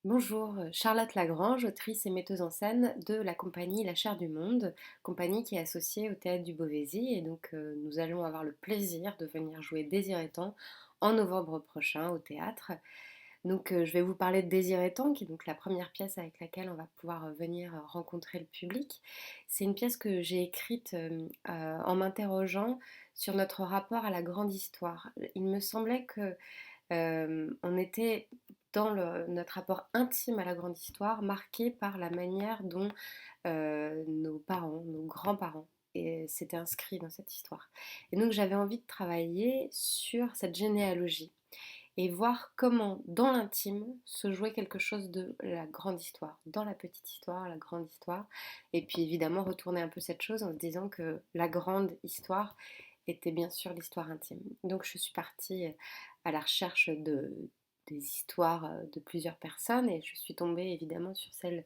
Bonjour, Charlotte Lagrange, autrice et metteuse en scène de la compagnie La Chair du Monde, compagnie qui est associée au Théâtre du Beauvaisis. Et donc nous allons avoir le plaisir de venir jouer Désir et Temps en novembre prochain au théâtre. Donc je vais vous parler de Désir et Temps, qui est donc la première pièce avec laquelle on va pouvoir venir rencontrer le public. C'est une pièce que j'ai écrite en m'interrogeant sur notre rapport à la grande histoire. Il me semblait que on était dans notre rapport intime à la grande histoire, marqué par la manière dont nos parents, nos grands-parents, s'étaient inscrits dans cette histoire. Et donc j'avais envie de travailler sur cette généalogie et voir comment, dans l'intime, se jouait quelque chose de la grande histoire, dans la petite histoire, la grande histoire, et puis évidemment retourner un peu cette chose en se disant que la grande histoire était bien sûr l'histoire intime. Donc je suis partie à la recherche des histoires de plusieurs personnes et je suis tombée évidemment sur celle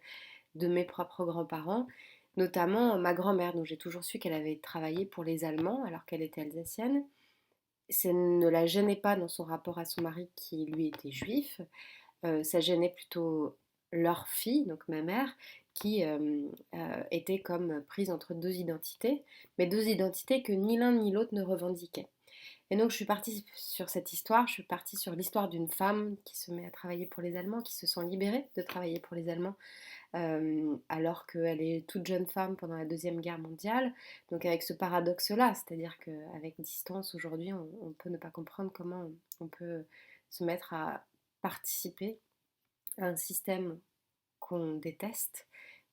de mes propres grands-parents, notamment ma grand-mère, dont j'ai toujours su qu'elle avait travaillé pour les Allemands alors qu'elle était alsacienne. Ça ne la gênait pas dans son rapport à son mari qui lui était juif. Ça gênait plutôt leur fille, donc ma mère, qui était comme prise entre deux identités, mais deux identités que ni l'un ni l'autre ne revendiquaient. Et donc je suis partie sur cette histoire, je suis partie sur l'histoire d'une femme qui se met à travailler pour les Allemands, qui se sent libérée de travailler pour les Allemands, alors qu'elle est toute jeune femme pendant la Deuxième Guerre mondiale. Donc avec ce paradoxe-là, c'est-à-dire qu'avec distance aujourd'hui, on peut ne pas comprendre comment on peut se mettre à participer à un système qu'on déteste,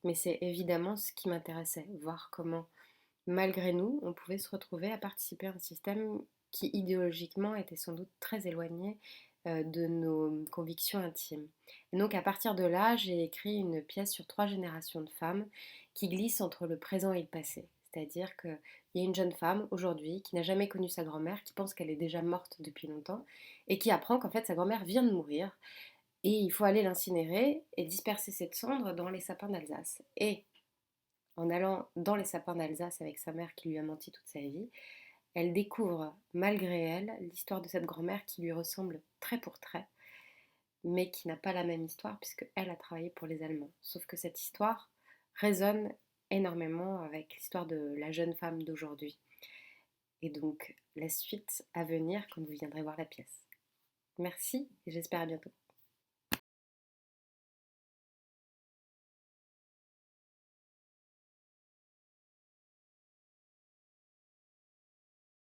mais c'est évidemment ce qui m'intéressait, voir comment, malgré nous, on pouvait se retrouver à participer à un système qui idéologiquement était sans doute très éloigné de nos convictions intimes. Et donc à partir de là, j'ai écrit une pièce sur trois générations de femmes qui glissent entre le présent et le passé. C'est-à-dire qu'il y a une jeune femme aujourd'hui qui n'a jamais connu sa grand-mère, qui pense qu'elle est déjà morte depuis longtemps, et qui apprend qu'en fait sa grand-mère vient de mourir, et il faut aller l'incinérer et disperser cette cendre dans les sapins d'Alsace. Et en allant dans les sapins d'Alsace avec sa mère qui lui a menti toute sa vie, elle découvre, malgré elle, l'histoire de cette grand-mère qui lui ressemble trait pour trait, mais qui n'a pas la même histoire puisque elle a travaillé pour les Allemands. Sauf que cette histoire résonne énormément avec l'histoire de la jeune femme d'aujourd'hui. Et donc la suite à venir quand vous viendrez voir la pièce. Merci et j'espère à bientôt.